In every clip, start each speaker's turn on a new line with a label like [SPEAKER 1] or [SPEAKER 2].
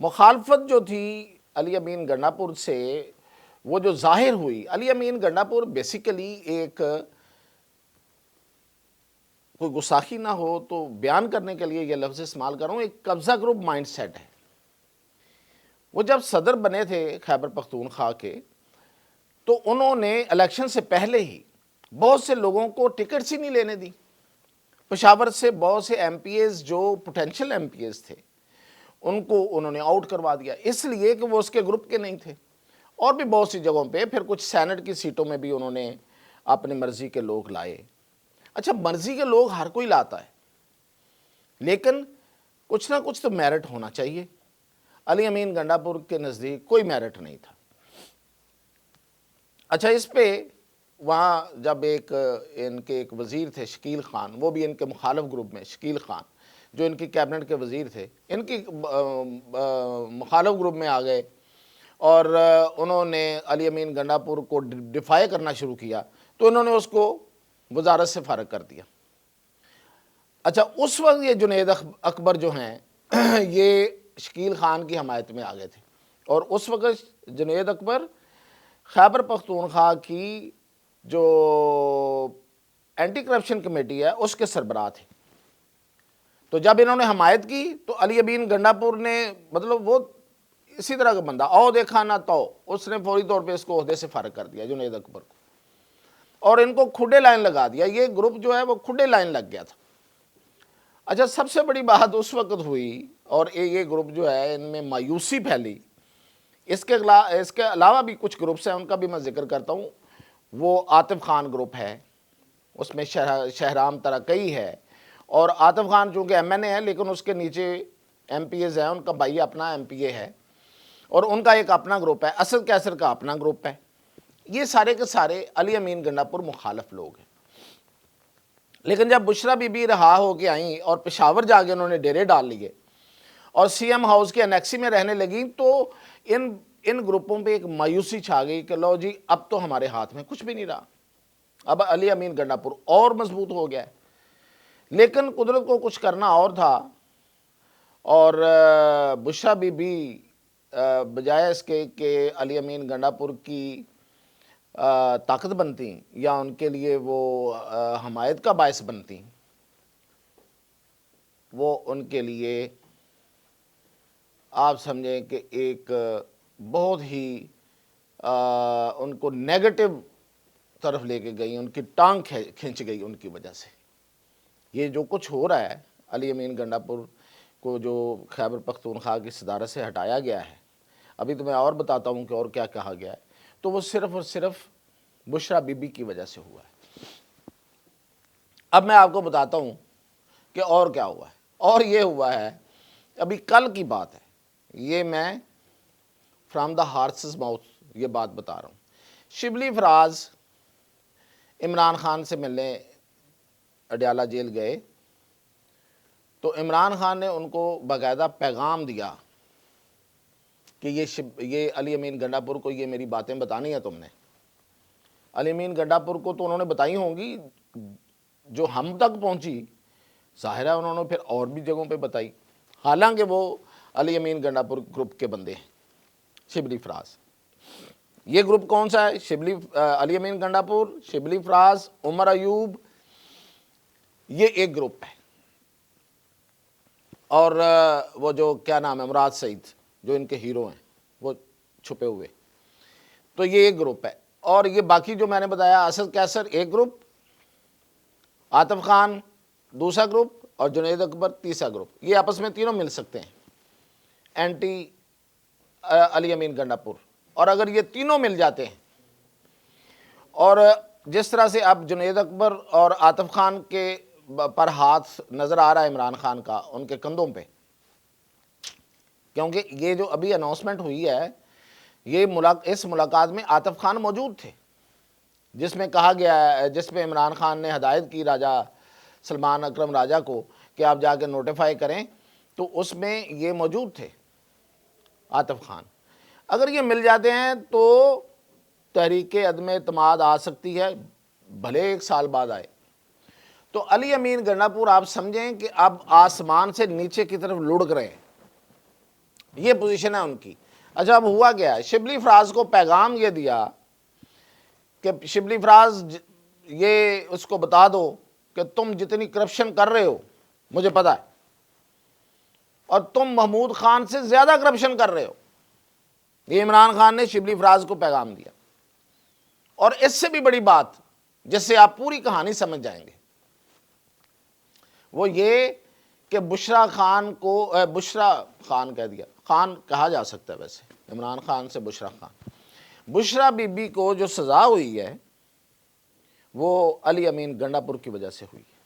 [SPEAKER 1] مخالفت جو تھی علی امین گنڈا پور سے وہ جو ظاہر ہوئی، علی امین گنڈا پور بیسیکلی ایک، کوئی گستاخی نہ ہو تو بیان کرنے کے لیے یہ لفظ استعمال کر رہا ہوں، ایک قبضہ گروپ مائنڈ سیٹ ہے۔ وہ جب صدر بنے تھے خیبر پختونخوا کے، تو انہوں نے الیکشن سے پہلے ہی بہت سے لوگوں کو ٹکٹس ہی نہیں لینے دی۔ پشاور سے بہت سے ایم پی ایز جو پوٹینشیل ایم پی ایز تھے ان کو انہوں نے آؤٹ کروا دیا، اس لیے کہ وہ اس کے گروپ کے نہیں تھے۔ اور بھی بہت سی جگہوں پہ، پھر کچھ سینٹ کی سیٹوں میں بھی انہوں نے اپنی مرضی کے لوگ لائے۔ اچھا، مرضی کے لوگ ہر کوئی لاتا ہے، لیکن کچھ نہ کچھ تو میرٹ ہونا چاہیے۔ علی امین گنڈا پور کے نزدیک کوئی میرٹ نہیں تھا۔ اچھا، اس پہ وہاں جب ان کے ایک وزیر تھے شکیل خان، وہ بھی ان کے مخالف گروپ میں، شکیل خان جو ان کی کیبنٹ کے وزیر تھے، ان کی مخالف گروپ میں آ گئے اور انہوں نے علی امین گنڈا پور کو ڈیفائی کرنا شروع کیا، تو انہوں نے اس کو وزارت سے فارغ کر دیا۔ اچھا، اس وقت یہ جنید اکبر جو ہیں یہ شکیل خان کی حمایت میں آ گئے تھے، اور اس وقت جنید اکبر خیبر پختونخوا کی جو اینٹی کرپشن کمیٹی ہے اس کے سربراہ تھے۔ تو جب انہوں نے حمایت کی تو علی امین گنڈا پور نے، مطلب وہ اسی طرح کا بندہ، او دیکھا نہ تو، اس نے فوری طور پہ اس کو عہدے سے فارغ کر دیا جنید اکبر کو، اور ان کو کھڈے لائن لگا دیا۔ یہ گروپ جو ہے وہ کھڈے لائن لگ گیا تھا۔ اچھا، سب سے بڑی بات اس وقت ہوئی، اور یہ گروپ جو ہے ان میں مایوسی پھیلی۔ اس کے علاوہ بھی کچھ گروپس ہیں، ان کا بھی میں ذکر کرتا ہوں۔ وہ عاطف خان گروپ ہے، اس میں شہرام ترکئی ہے، اور عاطف خان چونکہ ایم این اے ہے لیکن اس کے نیچے ایم پی ایز ہیں، ان کا بھائی اپنا ایم پی اے ہے، اور ان کا ایک اپنا گروپ ہے، اسد کیسر کا اپنا گروپ ہے۔ یہ سارے کے سارے علی امین گنڈا پور مخالف لوگ ہیں۔ لیکن جب بشرا بی بی رہا ہو کے آئیں اور پشاور جا کے انہوں نے ڈیرے ڈال لیے اور سی ایم ہاؤس کے انیکسی میں رہنے لگیں، تو ان گروپوں پہ ایک مایوسی چھا گئی کہ لو جی، اب تو ہمارے ہاتھ میں کچھ بھی نہیں رہا، اب علی امین گنڈا پور اور مضبوط ہو گیا ہے۔ لیکن قدرت کو کچھ کرنا اور تھا، اور بشرا بی بی بجائے اس کے کہ علی امین گنڈا پور کی طاقت بنتی یا ان کے لیے وہ حمایت کا باعث بنتی، وہ ان کے لیے آپ سمجھیں کہ ایک بہت ہی ان کو نیگیٹو طرف لے کے گئی، ان کی ٹانگ کھنچ گئی ان کی وجہ سے۔ یہ جو کچھ ہو رہا ہے، علی امین گنڈا پور کو جو خیبر پختونخوا کی صدارت سے ہٹایا گیا ہے، ابھی تو میں اور بتاتا ہوں کہ اور کیا کہا گیا ہے، تو وہ صرف اور صرف بشرا بی بی کی وجہ سے ہوا ہے۔ اب میں آپ کو بتاتا ہوں کہ اور کیا ہوا ہے، اور یہ ہوا ہے، ابھی کل کی بات ہے، یہ میں فرام دا ہارسز ماؤتھ یہ بات بتا رہا ہوں۔ شبلی فراز عمران خان سے ملنے اڈیالہ جیل گئے، تو عمران خان نے ان کو باقاعدہ پیغام دیا کہ یہ علی امین گنڈا پور کو یہ میری باتیں بتانی ہیں تم نے۔ علی امین گنڈا پور کو تو انہوں نے بتائی ہوں گی، جو ہم تک پہنچی ظاہر ہے انہوں نے پھر اور بھی جگہوں پہ بتائی، حالانکہ وہ علی امین گنڈا پور گروپ کے بندے ہیں۔ شبلی فراز، یہ گروپ کون سا ہے؟ علی امین گنڈا پور، شبلی فراز، عمر ایوب، یہ ایک گروپ ہے، اور وہ جو کیا نام ہے، مراد سعید جو ان کے ہیرو ہیں، وہ چھپے ہوئے، تو یہ ایک گروپ ہے۔ اور یہ باقی جو میں نے بتایا، اسد کیسر ایک گروپ، عاطف خان دوسرا گروپ، اور جنید اکبر تیسرا گروپ، یہ آپس میں تینوں مل سکتے ہیں اینٹی علی امین گنڈا پور۔ اور اگر یہ تینوں مل جاتے ہیں، اور جس طرح سے اب جنید اکبر اور عاطف خان کے پر ہاتھ نظر آ رہا ہے عمران خان کا ان کے کندھوں پہ، کیونکہ یہ جو ابھی اناؤنسمنٹ ہوئی ہے، اس ملاقات میں عاطف خان موجود تھے، جس میں کہا گیا ہے، جس میں عمران خان نے ہدایت کی راجہ سلمان اکرم راجہ کو کہ آپ جا کے نوٹیفائی کریں، تو اس میں یہ موجود تھے عاطف خان۔ اگر یہ مل جاتے ہیں تو تحریک عدم اعتماد آ سکتی ہے، بھلے 1 سال بعد آئے۔ تو علی امین گنڈا پور آپ سمجھیں کہ اب آسمان سے نیچے کی طرف لڑک رہے ہیں، یہ پوزیشن ہے ان کی۔ اچھا اب ہوا کیا ہے، شبلی فراز کو پیغام یہ دیا کہ شبلی فراز یہ اس کو بتا دو کہ تم جتنی کرپشن کر رہے ہو مجھے پتا ہے، اور تم محمود خان سے زیادہ کرپشن کر رہے ہو۔ یہ عمران خان نے شبلی فراز کو پیغام دیا۔ اور اس سے بھی بڑی بات جس سے آپ پوری کہانی سمجھ جائیں گے وہ یہ کہ بشرا خان کو بشرا خان کہہ دیا، خان کہا جا سکتا ہے ویسے، عمران خان سے بشرا خان، بشرا بی بی کو جو سزا ہوئی ہے وہ علی امین گنڈا پور کی وجہ سے ہوئی ہے۔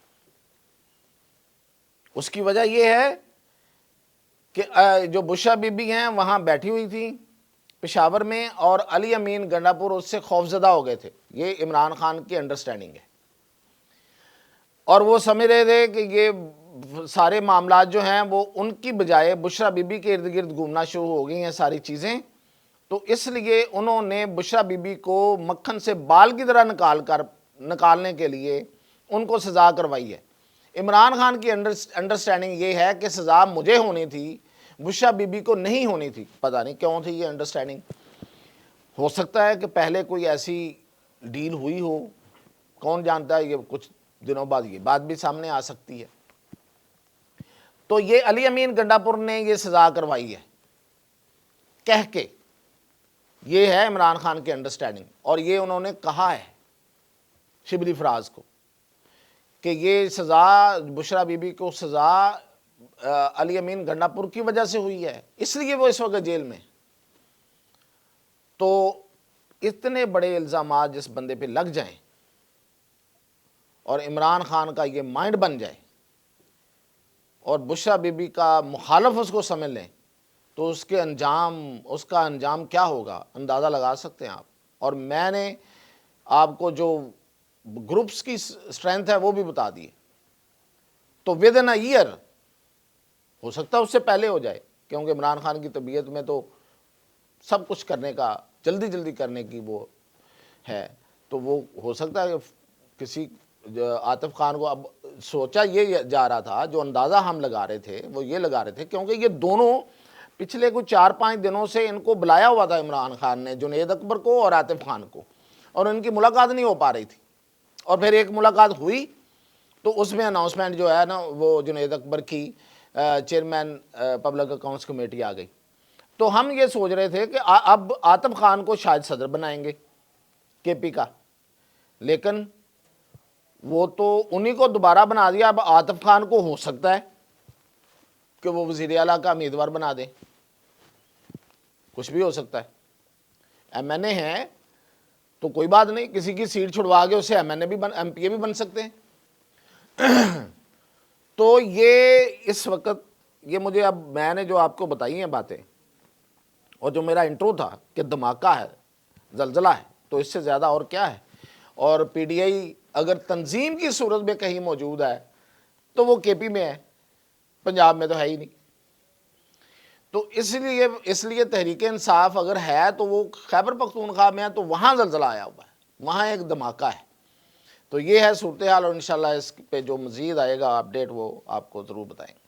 [SPEAKER 1] اس کی وجہ یہ ہے کہ جو بشرا بی بی ہیں وہاں بیٹھی ہوئی تھی پشاور میں، اور علی امین گنڈا پور اس سے خوفزدہ ہو گئے تھے۔ یہ عمران خان کی انڈرسٹینڈنگ ہے، اور وہ سمجھ رہے تھے کہ یہ سارے معاملات جو ہیں وہ ان کی بجائے بشرا بی بی کے ارد گرد گھومنا شروع ہو گئی ہیں ساری چیزیں، تو اس لیے انہوں نے بشرا بی بی کو مکھن سے بال کی طرح نکالنے کے لیے ان کو سزا کروائی ہے۔ عمران خان کی انڈرسٹینڈنگ یہ ہے کہ سزا مجھے ہونی تھی، بشرا بی بی کو نہیں ہونی تھی۔ پتہ نہیں کیوں تھی یہ انڈرسٹینڈنگ، ہو سکتا ہے کہ پہلے کوئی ایسی ڈیل ہوئی ہو، کون جانتا ہے، یہ کچھ دنوں بعد یہ بات بھی سامنے آ سکتی ہے۔ تو یہ علی امین گنڈا پور نے یہ سزا کروائی ہے کہہ کے، یہ ہے عمران خان کی انڈرسٹینڈنگ، اور یہ انہوں نے کہا ہے شبلی فراز کو کہ یہ سزا بشرا بی بی کو سزا علی امین گنڈا پور کی وجہ سے ہوئی ہے، اس لیے وہ اس وقت جیل میں۔ تو اتنے بڑے الزامات جس بندے پہ لگ جائیں اور عمران خان کا یہ مائنڈ بن جائے اور بشرا بی بی کا مخالف اس کو سمجھ لیں، تو اس کا انجام کیا ہوگا اندازہ لگا سکتے ہیں آپ۔ اور میں نے آپ کو جو گروپس کی اسٹرینتھ ہے وہ بھی بتا دی ہے۔ تو ود ان اے ایئر ہو سکتا ہے اس سے پہلے ہو جائے، کیونکہ عمران خان کی طبیعت میں تو سب کچھ کرنے کا، جلدی کرنے کی وہ ہے، تو وہ ہو سکتا ہے کہ کسی عاطف خان کو، اب سوچا یہ جا رہا تھا، جو اندازہ ہم لگا رہے تھے وہ یہ لگا رہے تھے، کیونکہ یہ دونوں پچھلے کچھ 4-5 دنوں سے ان کو بلایا ہوا تھا عمران خان نے، جنید اکبر کو اور عاطف خان کو، اور ان کی ملاقات نہیں ہو پا رہی تھی، اور پھر ایک ملاقات ہوئی تو اس میں اناؤنسمنٹ جو ہے نا وہ جنید اکبر کی چیئرمین پبلک اکاؤنٹس کمیٹی آ گئی۔ تو ہم یہ سوچ رہے تھے کہ اب عاطف خان کو شاید صدر بنائیں گے کے پی کا، لیکن وہ تو انہی کو دوبارہ بنا دیا۔ اب عاطف خان کو ہو سکتا ہے کہ وہ وزیر اعلیٰ کا امیدوار بنا دیں، کچھ بھی ہو سکتا ہے۔ ایم این اے ہیں تو کوئی بات نہیں، کسی کی سیٹ چھڑوا کے اسے ایم پی اے بھی بن سکتے ہیں۔ تو یہ اس وقت یہ مجھے، اب میں نے جو آپ کو بتائی ہیں باتیں، اور جو میرا انٹرو تھا کہ دھماکہ ہے، زلزلہ ہے، تو اس سے زیادہ اور کیا ہے۔ اور پی ڈی آئی اگر تنظیم کی صورت میں کہیں موجود ہے تو وہ کے پی میں ہے، پنجاب میں تو ہے ہی نہیں۔ تو اس لیے تحریک انصاف اگر ہے تو وہ خیبر پختونخوا میں ہے، تو وہاں زلزلہ آیا ہوا ہے، وہاں ایک دھماکہ ہے۔ تو یہ ہے صورتحال، اور انشاءاللہ اس پہ جو مزید آئے گا اپڈیٹ وہ آپ کو ضرور بتائیں گے۔